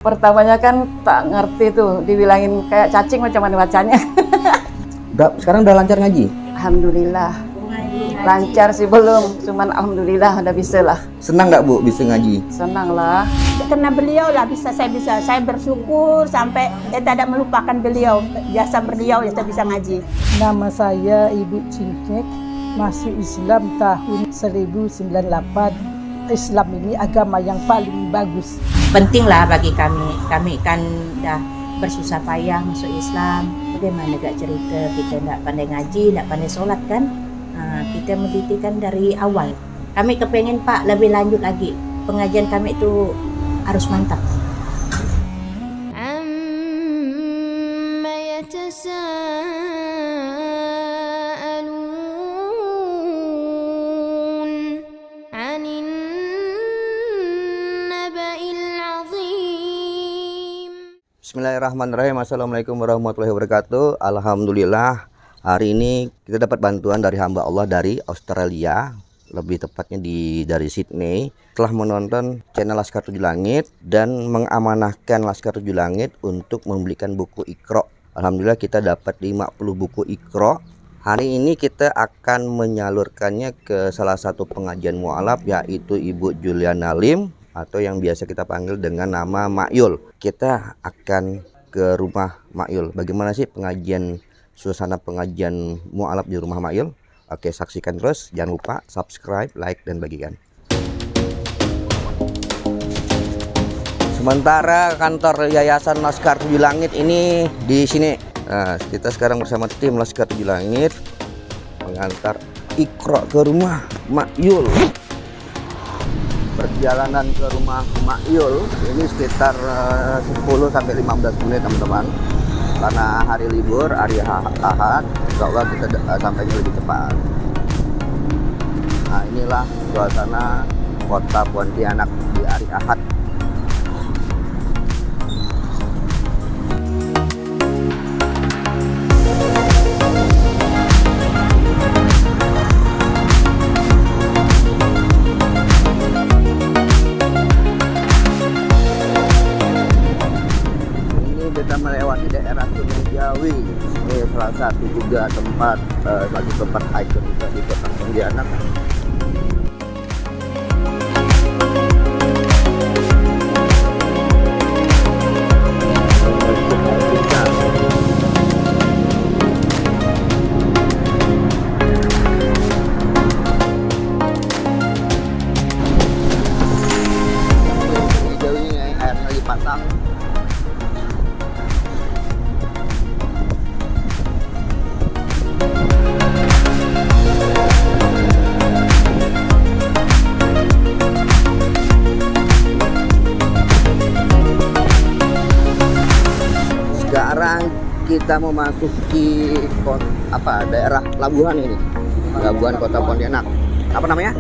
Pertamanya kan tak ngerti tuh, dibilangin kayak cacing macam mana bacanya. Sekarang udah lancar ngaji? Alhamdulillah. Lancar sih belum, cuman alhamdulillah udah bisa lah. Senang nggak Bu bisa ngaji? Senang lah. Karena beliau lah saya bersyukur sampai tidak melupakan beliau, jasa beliau ya saya bisa ngaji. Nama saya Ibu Cincek, masuk Islam tahun 1098. Islam ini agama yang paling bagus. Pentinglah bagi kami kan dah bersusah payah masuk Islam. Bagaimana gak cerita kita nak pandai ngaji, nak pandai solat kan? Kita mendidikkan dari awal. Kami kepengen Pak lebih lanjut lagi. Pengajian kami itu harus mantap. Bismillahirrahmanirrahim. Assalamualaikum warahmatullahi wabarakatuh. Alhamdulillah, hari ini kita dapat bantuan dari hamba Allah dari Australia, lebih tepatnya dari Sydney. Telah menonton channel Laskar Tujuh Langit dan mengamanahkan Laskar Tujuh Langit untuk membelikan buku Iqra. Alhamdulillah kita dapat 50 buku Iqra. Hari ini kita akan menyalurkannya ke salah satu pengajian mualaf, yaitu Ibu Juliana Lim, atau yang biasa kita panggil dengan nama Mak Yul. Kita akan ke rumah Mak Yul. Bagaimana sih suasana pengajian mualaf di rumah Mak Yul? Oke, saksikan terus. Jangan lupa subscribe, like, dan bagikan. Sementara kantor Yayasan Laskar Tujuh Langit ini di sini. Nah, kita sekarang bersama tim Laskar Tujuh Langit mengantar Iqra ke rumah Mak Yul. Perjalanan ke rumah Mak Yul ini sekitar 10 sampai 15 menit teman-teman, karena hari libur, hari Ahad, insya Allah kita sampainya lebih cepat. Nah, inilah suasana kota Pontianak di hari Ahad. Kita melewati daerah Sungai Jawi. Ini salah satu juga tempat ikon juga di kota Pontianak. Sungai Jawi ini airnya lagi pasang. Sekarang kita memasuki daerah pelabuhan ini, pelabuhan kota Pontianak. Apa namanya?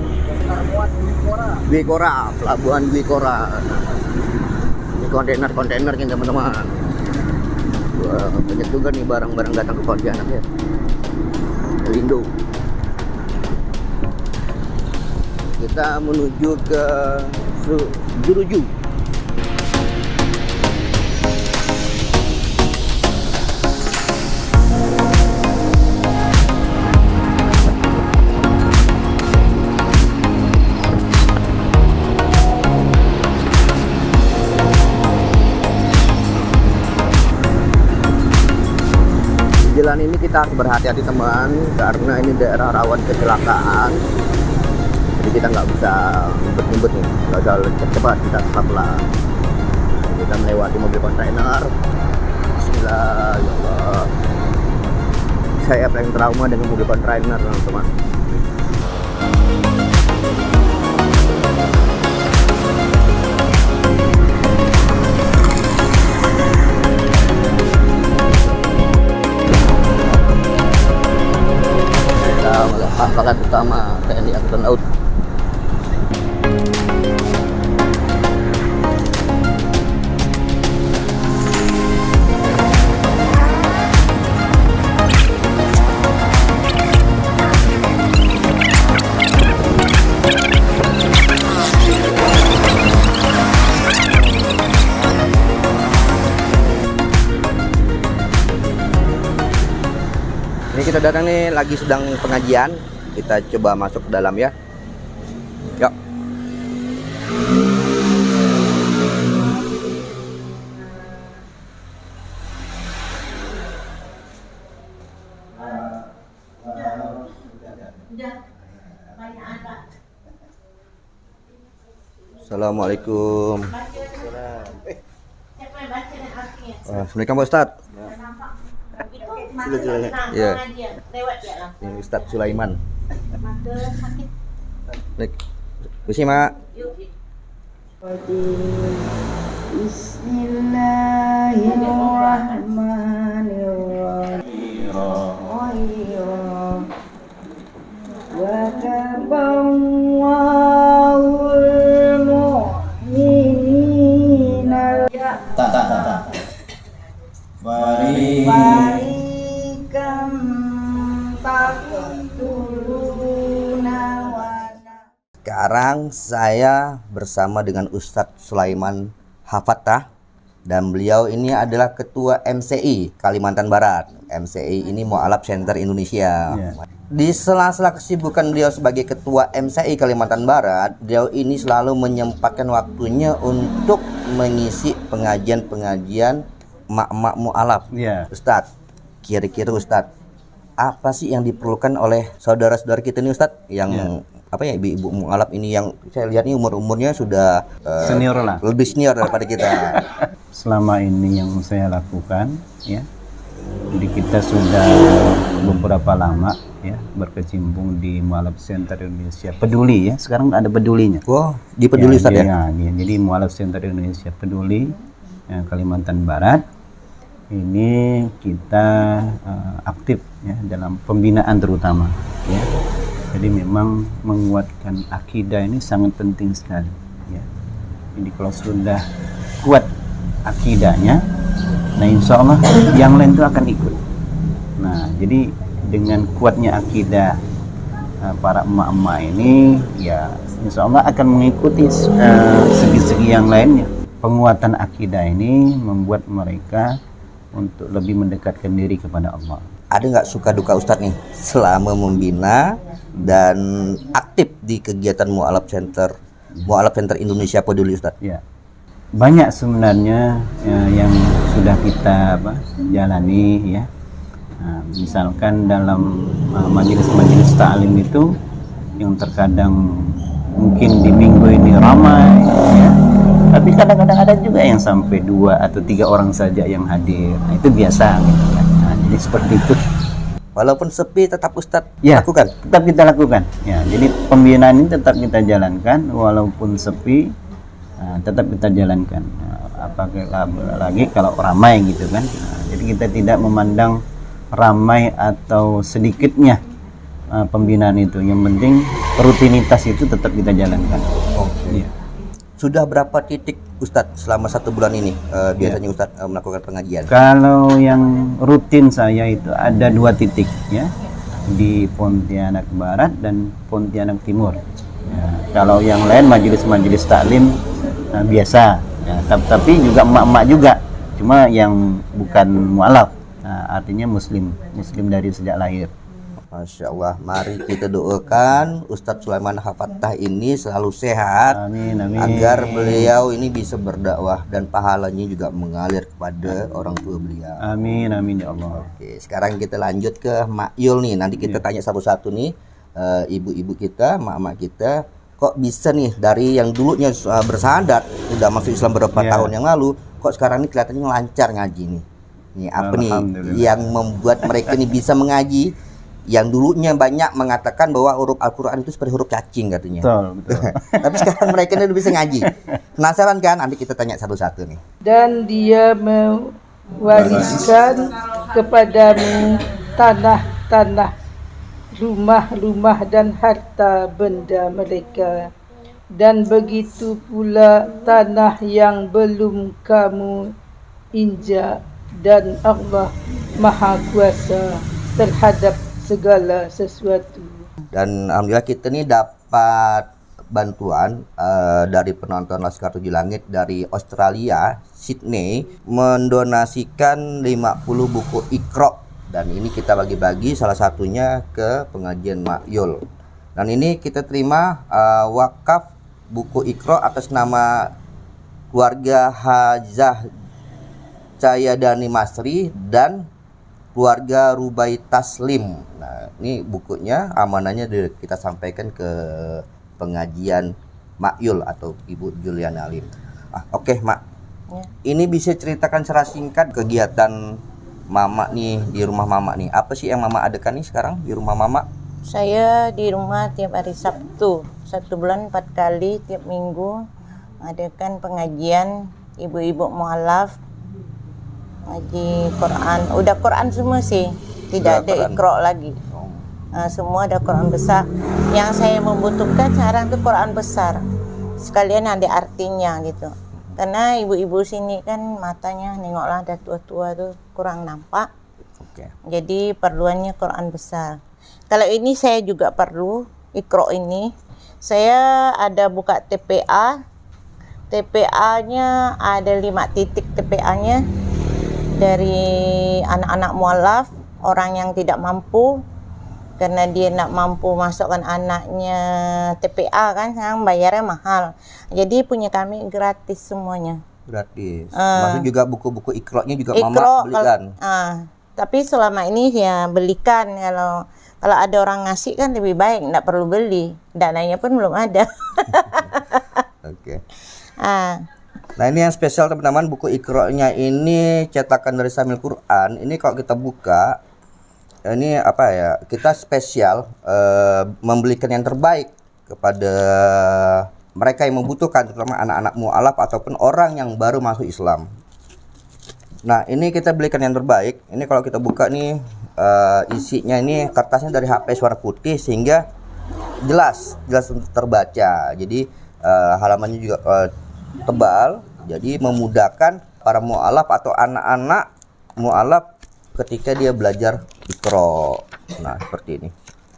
Dwi Kora, pelabuhan Dwi Kora. Ini kontainer ini teman-teman. Wah, banyak juga nih barang-barang datang ke Pontianak ya. Lindo. Kita menuju ke Juruju. Jalan ini kita harus berhati-hati teman, karena ini daerah rawan kecelakaan. Jadi kita nggak bisa ngumpet-ngumpet nih, nggak usah cepat, kita tetap pelan. Kita melewati mobil kontainer. Bismillah, ya Allah. Saya paling trauma dengan mobil kontainer teman-teman. Pangkalan utama TNI Angkatan Laut. kita datang nih lagi sedang pengajian. Kita coba masuk ke dalam ya. Yuk. Assalamualaikum. Assalamualaikum Pak Ustadz. Ya. Ini Ustadz Sulaiman. Baik. Terima Mak. Bismillahirrahmanirrahim. Wa tabawwa'ul mu'minina Barikan taqtuluna wa. Sekarang saya bersama dengan Ustadz Sulaiman Hafatah dan beliau ini adalah Ketua MCI Kalimantan Barat. MCI ini Mu'alaf Center Indonesia. Di sela-sela kesibukan beliau sebagai Ketua MCI Kalimantan Barat, beliau ini selalu menyempatkan waktunya untuk mengisi pengajian-pengajian mak-mak mu'alaf. Ustadz, kira-kira Ustadz, apa sih yang diperlukan oleh saudara-saudara kita nih Ustadz yang apa ya, ibu-ibu mu'alaf ini yang saya lihat ini umurnya sudah senior lah, lebih senior daripada kita. Selama ini yang saya lakukan ya, jadi kita sudah beberapa lama ya berkecimpung di Mu'alaf Center Indonesia Peduli ya. Sekarang ada pedulinya. Wah, di Peduli Ustadz ya? Jadi Mu'alaf Center Indonesia Peduli Kalimantan Barat ini kita aktif ya dalam pembinaan terutama ya. Jadi memang menguatkan akidah ini sangat penting sekali ya. Jadi kalau sudah kuat akidahnya, nah insya Allah yang lain itu akan ikut. Nah jadi dengan kuatnya akidah para emak-emak ini ya insya Allah akan mengikuti segi-segi yang lainnya. Penguatan akidah ini membuat mereka untuk lebih mendekatkan diri kepada Allah. Ada nggak suka duka Ustadz nih selama membina dan aktif di kegiatan Mu'alaf Center Indonesia Peduli Ustadz? Ya, banyak sebenarnya yang sudah kita jalani ya. Nah, misalkan dalam majelis-majelis ta'lim itu yang terkadang mungkin di minggu ini ramai ya. Tapi kadang-kadang ada juga yang sampai 2 atau 3 orang saja yang hadir. Nah, itu biasa gitu kan. Nah, jadi seperti itu. Walaupun sepi tetap Ustadz lakukan. Tetap kita lakukan. Ya, jadi pembinaan ini tetap kita jalankan walaupun sepi, tetap kita jalankan. Apalagi kalau ramai gitu kan. Nah, jadi kita tidak memandang ramai atau sedikitnya pembinaan itu. Yang penting rutinitas itu tetap kita jalankan. Oke. Ya. Sudah berapa titik Ustadz selama 1 bulan ini biasanya Ustadz melakukan pengajian? Kalau yang rutin saya itu ada 2 titik ya, di Pontianak Barat dan Pontianak Timur. Ya, kalau yang lain majelis-majelis taklim biasa, ya, tapi juga emak-emak juga, cuma yang bukan mu'alaf, artinya muslim dari sejak lahir. Masya Allah, mari kita doakan Ustadz Sulaiman Hafatah ini selalu sehat. Amin, amin. Agar beliau ini bisa berdakwah dan pahalanya juga mengalir kepada orang tua beliau. Amin, amin ya Allah. Oke, sekarang kita lanjut ke Mak Yul nih. Nanti kita tanya satu-satu nih, ibu-ibu kita, mak-mak kita, kok bisa nih dari yang dulunya bersahadat, udah masuk Islam beberapa tahun yang lalu, kok sekarang ini kelihatannya lancar ngaji nih. Ini apa nih yang membuat mereka ini bisa mengaji? Yang dulunya banyak mengatakan bahwa huruf Al-Quran itu seperti huruf cacing katanya. Betul. Tapi sekarang mereka ini udah bisa ngaji. Penasaran kan? Nanti kita tanya satu-satu nih. Dan dia mewariskan kepadamu tanah-tanah, rumah-rumah dan harta benda mereka. Dan begitu pula tanah yang belum kamu injak, dan Allah Maha Kuasa terhadap segala sesuatu. Dan alhamdulillah kita nih dapat bantuan dari penonton Laskar Tujuh Langit dari Australia, Sydney, mendonasikan 50 buku Iqra Dan ini kita bagi-bagi salah satunya ke pengajian Makyul. Dan ini kita terima wakaf buku Iqra atas nama keluarga Hajah Cayadani Masri dan keluarga Rubai Taslim. Nah, ini bukunya, amanahnya kita sampaikan ke pengajian Makyul atau Ibu Juliana Alim. Oke, Mak. Ya. Ini bisa ceritakan secara singkat kegiatan Mama nih di rumah Mama nih. Apa sih yang Mama adakan nih sekarang di rumah Mama? Saya di rumah tiap hari Sabtu, 1 bulan 4 kali tiap minggu adakan pengajian ibu-ibu mualaf, ngaji Quran. Udah Quran semua sih, tidak ada Iqra lagi. Semua ada Quran besar. Yang saya membutuhkan sekarang itu Quran besar, sekalian ada artinya gitu. Karena ibu-ibu sini kan matanya nengoklah ada tua-tua tuh kurang nampak. Oke. Jadi perluannya Quran besar. Kalau ini saya juga perlu Iqra ini. Saya ada buka TPA. TPA-nya ada 5 titik TPA-nya dari anak-anak mualaf, orang yang tidak mampu. Karena dia nak mampu masukkan anaknya TPA kan, sekarang bayarnya mahal. Jadi punya kami gratis semuanya. Gratis. Maksud juga buku-buku Iqra-nya juga Iqra, Mama belikan. Tapi selama ini ya belikan. Kalau ada orang ngasih kan lebih baik, nggak perlu beli. Dananya pun belum ada. Oke. Ah, Nah, ini yang spesial teman-teman, buku Iqra-nya ini cetakan dari Samil Quran. Ini kalau kita buka, ini apa ya, kita spesial membelikan yang terbaik kepada mereka yang membutuhkan, terutama anak-anak mu'alaf ataupun orang yang baru masuk Islam. Nah, ini kita belikan yang terbaik. Ini kalau kita buka nih, isinya ini kertasnya dari HP warna putih sehingga jelas untuk terbaca. Jadi halamannya juga tebal, jadi memudahkan para mu'alaf atau anak-anak mu'alaf ketika dia belajar Iqra. Nah, seperti ini.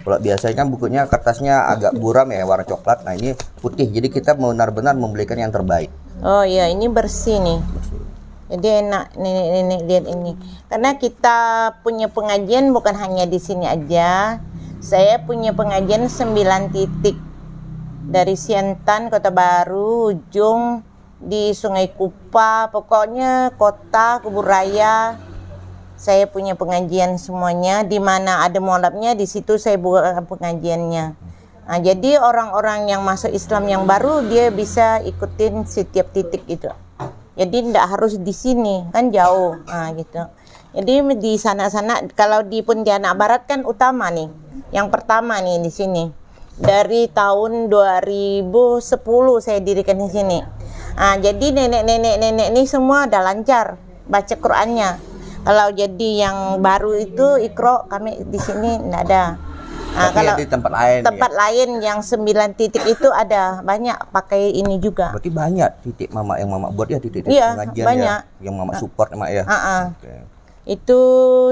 Kalau biasanya kan bukunya kertasnya agak buram ya, warna coklat. Nah, ini putih. Jadi kita benar-benar membelikan yang terbaik. oh iya, ini bersih nih. Jadi enak nenek-nenek lihat ini. Karena kita punya pengajian bukan hanya di sini aja. Saya punya pengajian 9 titik. Dari Siantan, Kota Baru, ujung di Sungai Kupa, pokoknya kota, Kubur Raya. Saya punya pengajian semuanya, di mana ada mualafnya, di situ saya buka pengajiannya. Nah, jadi orang-orang yang masuk Islam yang baru, dia bisa ikutin setiap titik itu. Jadi tidak harus di sini, kan jauh, gitu. Jadi di sana-sana, kalau di Pontianak Barat kan utama nih, yang pertama nih di sini. Dari tahun 2010 saya dirikan di sini. Jadi nenek-nenek ini semua udah lancar baca Qur'annya. Kalau jadi yang baru itu Iqra kami di sini enggak ada. Kalau di tempat lain lain yang 9 titik itu ada banyak pakai ini juga. Berarti banyak titik Mama yang Mama buat ya, titik pengajian banyak. Ya, yang Mama support Mak ya. Okay. Itu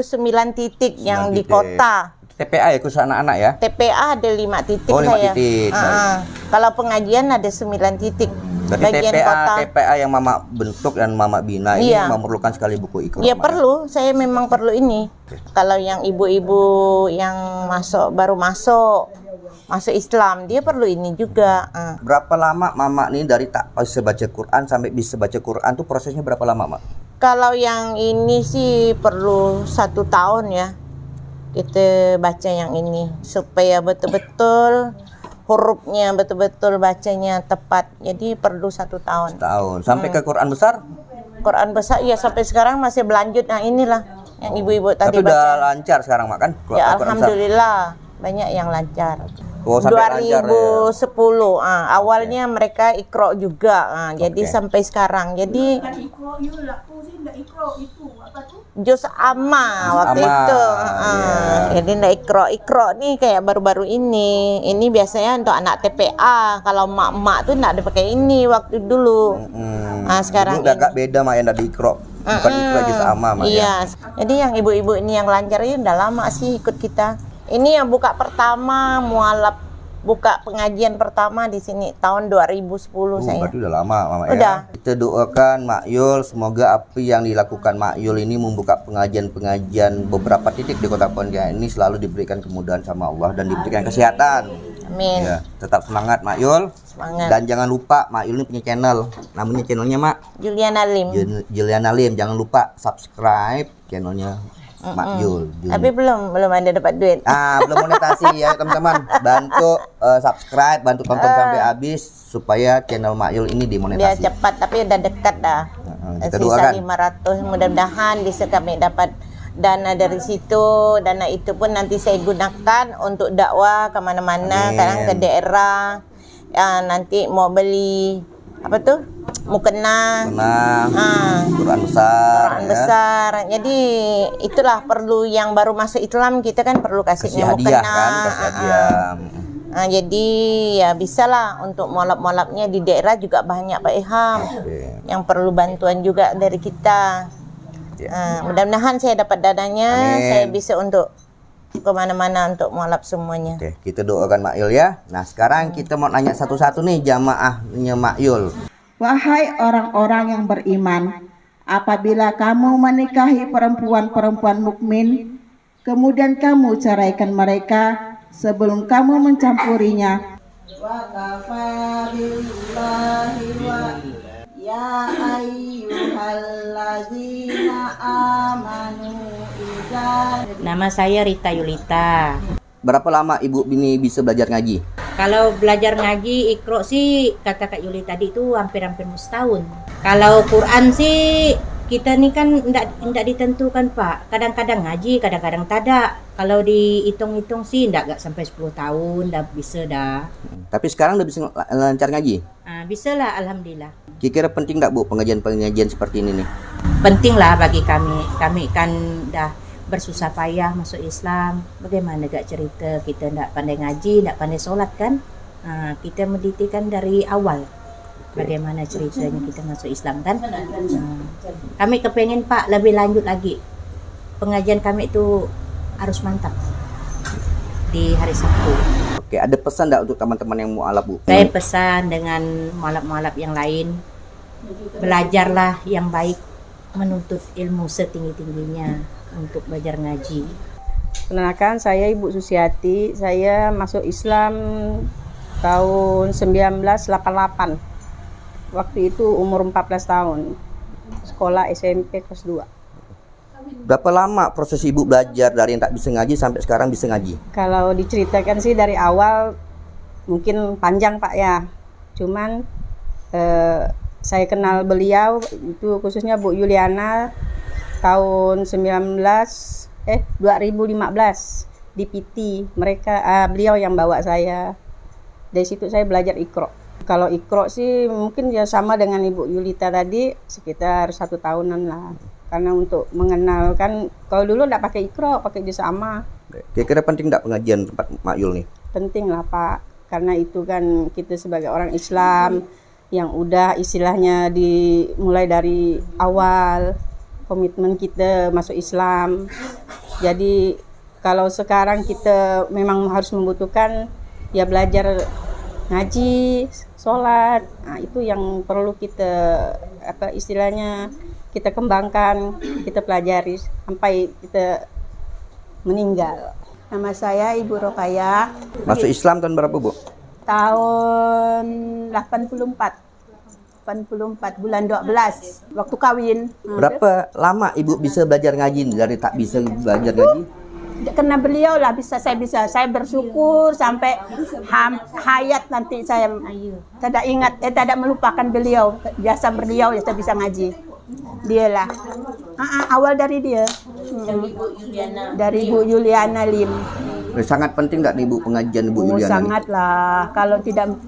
9 titik yang di kota. TPA ya, khusus anak-anak ya? TPA ada 5 titik 5 saya. titik. Kalau pengajian ada 9 titik. Berarti bagian TPA yang Mama bentuk dan Mama bina ini memerlukan sekali buku Iqra. Iya perlu, saya memang perlu ini. Kalau yang ibu-ibu yang baru masuk Islam, dia perlu ini juga. Berapa lama Mama nih dari tak bisa baca Quran sampai bisa baca Quran tuh prosesnya berapa lama, Mak? Kalau yang ini sih perlu 1 tahun ya. Kita baca yang ini supaya betul-betul hurufnya betul-betul bacanya tepat. Jadi perlu 1 tahun. Setahun. Sampai ke Quran besar? Quran besar ya sampai sekarang masih berlanjut. Nah, inilah yang ibu-ibu tadi Tapi baca. udah lancar sekarang, Mak, kan? Ya Quran alhamdulillah banyak yang lancar. Oh, sampai 2010 awalnya mereka Iqra juga. Jadi sampai sekarang. Jadi Juz Amma waktu itu. Jadi ndak Iqra nih kayak baru-baru ini. Ini biasanya untuk anak TPA. Kalau mak-mak tuh ndak ada pakai ini waktu dulu. Sekarang udah agak beda Mak yang dari Iqra. Bukan Iqra Juz Amma, Mak. Iya. Jadi yang ibu-ibu ini yang lancar ini udah lama sih ikut kita. Ini yang buka pertama mualaf buka pengajian pertama di sini tahun 2010 saya. Berarti udah lama Mama Udah. ya. Kita doakan Mak Yul, semoga apa yang dilakukan Mak Yul ini membuka pengajian-pengajian beberapa titik di Kota Pontianak ini selalu diberikan kemudahan sama Allah dan diberikan kesehatan. Amin. Ya, tetap semangat Mak Yul. Semangat. Dan jangan lupa Mak Yul ini punya channel. Namanya channelnya Mak Juliana Lim. Juliana Lim. Jangan lupa subscribe channelnya Mak Yul. Tapi belum ada dapat duit. Belum monetasi ya teman-teman. Bantu subscribe, bantu tonton sampai habis supaya channel Mak Yul ini Biar dimonetasi. cepat, tapi udah dekat dah. Kita Sisa doakan. 500, mudah-mudahan bisa kami dapat dana dari situ. Dana itu pun nanti saya gunakan untuk dakwah kemana-mana, Amin. kadang ke daerah. Ya, nanti mau beli apa tuh? Mukena. Menang. Quran Quran besar. besar. Jadi itulah perlu yang baru masuk Islam, kita kan perlu Kasih kasihnya hadiah mukena. kan, kasih hadiah. Jadi ya bisalah untuk molap-molapnya di daerah juga banyak Pak Ilham yang perlu bantuan juga dari kita. Mudah-mudahan saya dapat dananya. Amin. Saya bisa untuk kemana-mana untuk molap semuanya. Oke, kita doakan Mak Yul ya. Nah sekarang kita mau nanya satu-satu nih jamaahnya Mak Yul. Wahai orang-orang yang beriman, apabila kamu menikahi perempuan-perempuan mukmin, kemudian kamu ceraikan mereka sebelum kamu mencampurinya. Ya ayyuhallazina amanu Nama saya Rita Yulita. Berapa lama Ibu ini bisa belajar ngaji? Kalau belajar ngaji Iqra sih kata Kak Yuli tadi itu hampir-hampir setahun. Kalau Quran sih kita nih kan enggak ditentukan Pak. Kadang-kadang ngaji, kadang-kadang tidak. Kalau dihitung-hitung sih enggak sampai 10 tahun dah bisa dah. Tapi sekarang udah bisa lancar ngaji? Bisa lah alhamdulillah. Kira-kira penting nggak Bu pengajian-pengajian seperti ini nih? Penting lah bagi kami. Kami kan dah bersusah payah masuk Islam. Bagaimana gak cerita kita enggak pandai ngaji, enggak pandai sholat kan? Kita mendidikkan dari awal. Bagaimana ceritanya kita masuk Islam kan? Kami kepengen Pak lebih lanjut lagi. Pengajian kami itu harus mantap di hari Sabtu. Oke, ada pesan nggak untuk teman-teman yang mualaf Bu? Saya pesan dengan mualaf-mualaf yang lain, belajarlah yang baik, menuntut ilmu setinggi-tingginya untuk belajar ngaji. Perkenalkan, saya Ibu Susiati. Saya masuk Islam tahun 1988. Waktu itu umur 14 tahun. Sekolah SMP kelas 2. Berapa lama proses Ibu belajar dari yang tak bisa ngaji sampai sekarang bisa ngaji? Kalau diceritakan sih dari awal mungkin panjang Pak ya. Cuman saya kenal beliau itu khususnya Bu Juliana tahun 2015 di PT. Beliau yang bawa saya. Dari situ saya belajar Iqra. Kalau Iqra sih mungkin ya sama dengan Ibu Yulita tadi sekitar 1 tahunan lah. Karena untuk mengenalkan, kalau dulu enggak pakai Iqra, pakai juz amma. Kira-kira penting nggak pengajian tempat Mak Yul nih? Penting lah Pak. Karena itu kan kita sebagai orang Islam yang udah istilahnya dimulai dari awal komitmen kita masuk Islam. Jadi kalau sekarang kita memang harus membutuhkan ya belajar ngaji, sholat. Nah, itu yang perlu kita istilahnya kita kembangkan, kita pelajari sampai kita meninggal. Nama saya Ibu Rokaya. Masuk Islam tahun berapa Bu? Tahun 84 bulan 12 waktu kawin. Berapa lama Ibu bisa belajar ngaji dari tak bisa belajar ngaji? Karena beliau lah saya bersyukur sampai hayat nanti saya tidak ingat tidak melupakan beliau, jasa beliau ya saya bisa ngaji. Dialah awal dari dia. Dari Bu Juliana Lim. Sangat penting nggak nih Bu pengajian Ibu Juliana? Sangatlah. Kalau tidak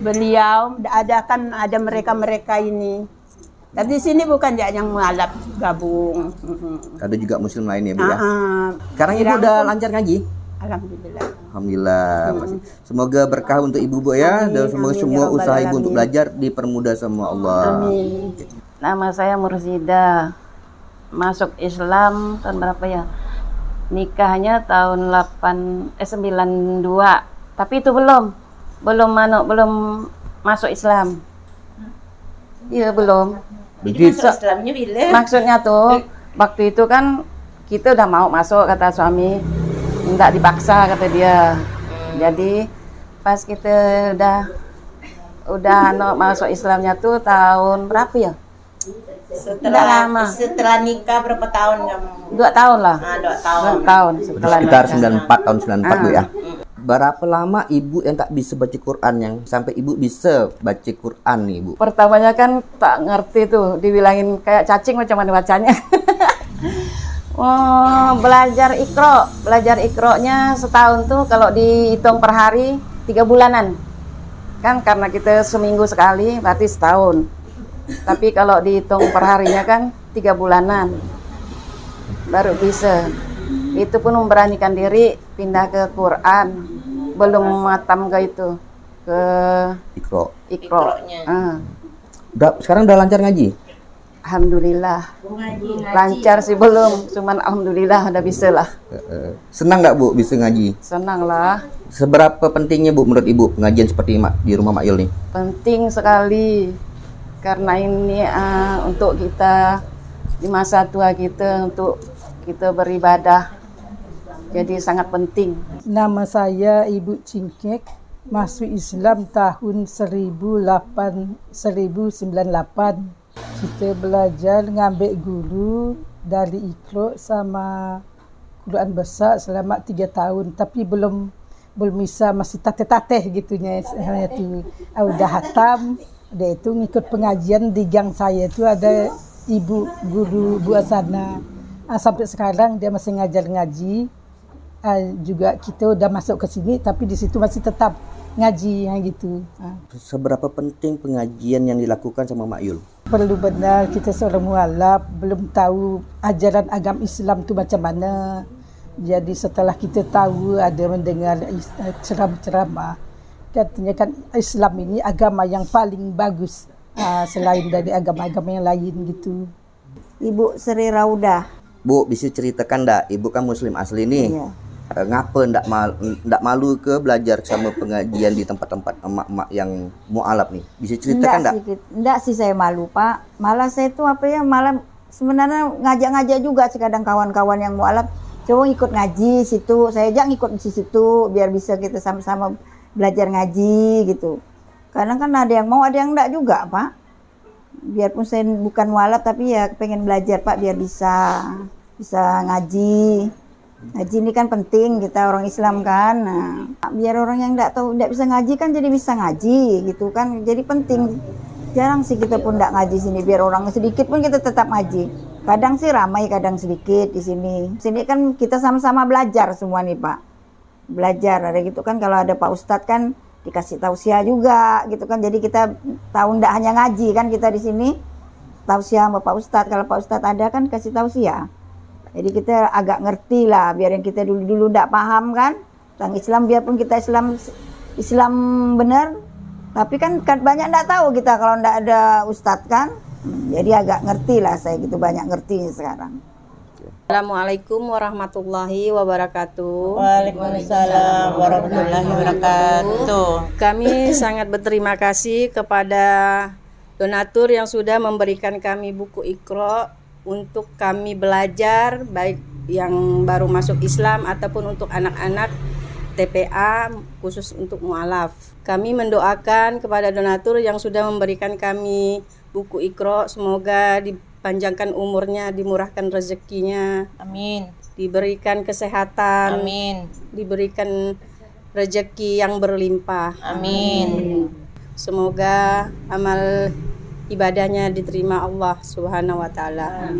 beliau ada mereka ini. Tapi di sini bukan yang mualaf gabung. Ada juga muslim lain ya Bu ya. Sekarang Ibu udah lancar ngaji? Alhamdulillah. Alhamdulillah. Semoga berkah untuk Ibu Bu ya. Dan semoga semua usaha Ibu untuk belajar dipermudah sama Allah. Amin. Nama saya Mursidah. Masuk Islam tahun berapa ya? Nikahnya tahun 92. Tapi itu belum masuk Islam. Iya belum. Begitu. Islamnya bila? Maksudnya tuh waktu itu kan kita udah mau masuk kata suami, nggak dipaksa kata dia. Jadi pas kita udah masuk Islamnya tuh tahun berapa ya? Setelah nikah berapa tahun kamu? 2 tahun lah. 2 tahun. 2 tahun setelah Sekitar nikah. 94 tahun 94 Bu ya. Berapa lama ibu yang tak bisa baca Quran yang sampai ibu bisa baca Quran nih Bu? Pertamanya kan tak ngerti tuh, dibilangin kayak cacing macam mana bacanya. Belajar Iqra-nya setahun tuh kalau dihitung per hari 3 bulanan. Kan karena kita seminggu sekali berarti setahun. Tapi kalau dihitung per harinya kan 3 bulanan baru bisa. Itu pun memberanikan diri pindah ke Quran, belum matam ke itu, ke Iqra. Sekarang udah lancar ngaji? Alhamdulillah. Lancar sih belum, cuman alhamdulillah udah bisa lah. Senang nggak Bu bisa ngaji? Senang lah. Seberapa pentingnya Bu menurut Ibu pengajian seperti di rumah Mak Yul nih? Penting sekali. Karena ini untuk kita di masa tua kita, untuk kita beribadah. Jadi sangat penting. Nama saya Ibu Cingkek, masuk Islam tahun 1998. Kita belajar ngambil guru dari Iqra sama Quran besar selama 3 tahun, tapi belum bisa, masih tateh-tateh gitunya itu. Udah hatam, dia itu ngikut pengajian di gang saya itu ada ibu guru Bu Asana. Sampai sekarang dia masih ngajar ngaji. Juga kita udah masuk ke sini tapi di situ masih tetap ngaji gitu. Seberapa penting pengajian yang dilakukan sama Mak Yul? Perlu benar, kita seorang mualaf belum tahu ajaran agama Islam itu macam mana. Jadi setelah kita tahu, ada mendengar ceramah, katanya kan Islam ini agama yang paling bagus selain dari agama-agama yang lain gitu. Ibu Sri Raudah. Bu, bisa ceritakan enggak? Ibu kan muslim asli nih. Iya. Ngapa ndak malu ke belajar sama pengajian di tempat-tempat emak-emak yang mualaf nih? Bisa ceritakan enggak? Enggak sih saya malu, Pak. Malah saya itu malah sebenarnya ngajak-ngajak juga sih kadang kawan-kawan yang mualaf. Coba ikut ngaji situ, saya ajak ikut di situ biar bisa kita sama-sama belajar ngaji gitu. Kadang kan ada yang mau, ada yang enggak juga, Pak. Biarpun saya bukan mualaf tapi ya pengen belajar, Pak, biar bisa ngaji. Ngaji ini kan penting, kita orang Islam kan. Nah, biar orang yang enggak tahu, enggak bisa ngaji kan jadi bisa ngaji gitu kan. Jadi penting. Jarang sih kita pun enggak ngaji sini, biar orang sedikit pun kita tetap ngaji. Kadang sih ramai, kadang sedikit di sini. Sini kan kita sama-sama belajar semua nih, Pak. Belajar ada gitu kan, kalau ada Pak Ustadz kan dikasih tausiah juga gitu kan. Jadi kita tahu enggak hanya ngaji kan kita di sini. Tausiah sama Pak Ustadz, kalau Pak Ustadz ada kan kasih tausiah. Jadi kita agak ngerti lah, biar yang kita dulu enggak paham kan tentang Islam, biarpun kita Islam benar, tapi kan banyak enggak tahu kita kalau enggak ada Ustadz kan. Jadi agak ngerti lah saya gitu, banyak ngerti sekarang. Assalamualaikum warahmatullahi wabarakatuh. Waalaikumsalam warahmatullahi wabarakatuh. Kami sangat berterima kasih kepada donatur yang sudah memberikan kami buku Iqra untuk kami belajar, baik yang baru masuk Islam ataupun untuk anak-anak TPA khusus untuk mualaf. Kami mendoakan kepada donatur yang sudah memberikan kami buku Iqra, semoga dipanjangkan umurnya, dimurahkan rezekinya, Amin. diberikan kesehatan, Amin. diberikan rezeki yang berlimpah, Amin. Semoga amal ibadahnya diterima Allah Subhanahu wa taala.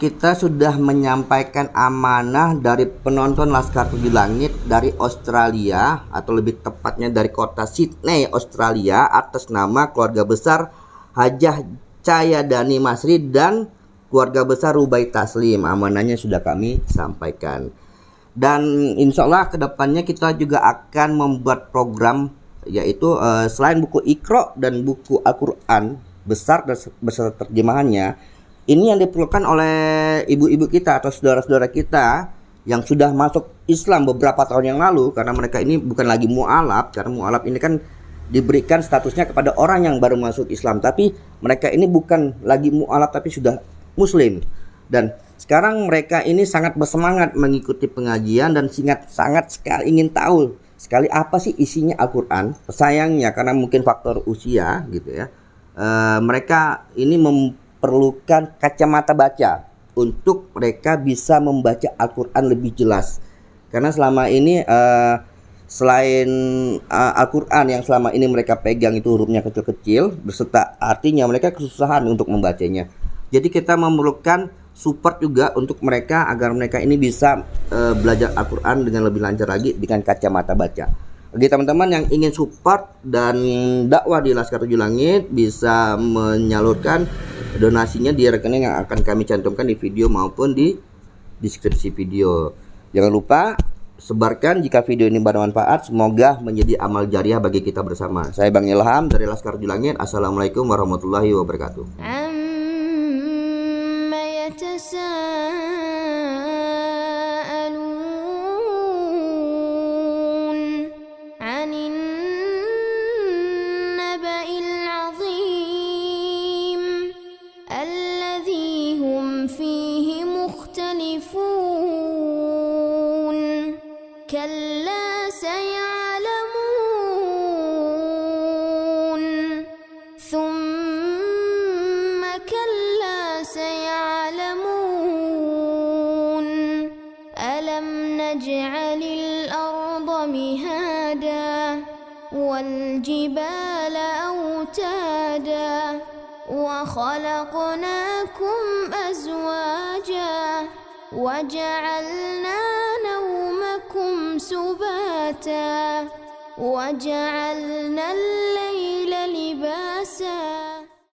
Kita sudah menyampaikan amanah dari penonton Laskar Tujuh Langit dari Australia, atau lebih tepatnya dari kota Sydney, Australia, atas nama keluarga besar Hajah Cayadani Masri dan keluarga besar Rubai Taslim. Amanahnya sudah kami sampaikan. Dan insya Allah kedepannya kita juga akan membuat program, yaitu selain buku Iqra dan buku Al-Quran besar dan beserta terjemahannya, ini yang diperlukan oleh ibu-ibu kita atau saudara-saudara kita yang sudah masuk Islam beberapa tahun yang lalu, karena mereka ini bukan lagi mu'alaf, karena mu'alaf ini kan diberikan statusnya kepada orang yang baru masuk Islam, tapi mereka ini bukan lagi mu'alaf tapi sudah muslim. Dan sekarang mereka ini sangat bersemangat mengikuti pengajian dan sangat sekali ingin tahu sekali apa sih isinya Al-Quran. Sayangnya karena mungkin faktor usia gitu ya, mereka ini memerlukan kacamata baca untuk mereka bisa membaca Al-Quran lebih jelas. Karena selama ini selain Al-Quran yang selama ini mereka pegang itu hurufnya kecil-kecil, beserta artinya mereka kesusahan untuk membacanya. Jadi kita memerlukan support juga untuk mereka agar mereka ini bisa belajar Al-Quran dengan lebih lancar lagi dengan kacamata baca. Bagi teman-teman yang ingin support dan dakwah di Laskar Tujuh Langit, bisa menyalurkan donasinya di rekening yang akan kami cantumkan di video maupun di deskripsi video. Jangan lupa sebarkan jika video ini bermanfaat. Semoga menjadi amal jariah bagi kita bersama. Saya Bang Ilham dari Laskar Tujuh Langit. Assalamualaikum warahmatullahi wabarakatuh. كلا سيعلمون ثم كلا سيعلمون ألم نجعل الأرض مهادا والجبال أوتادا وخلقناكم أزواجا وجعلنا نومكم سباتا وجعلنا الليل لباسا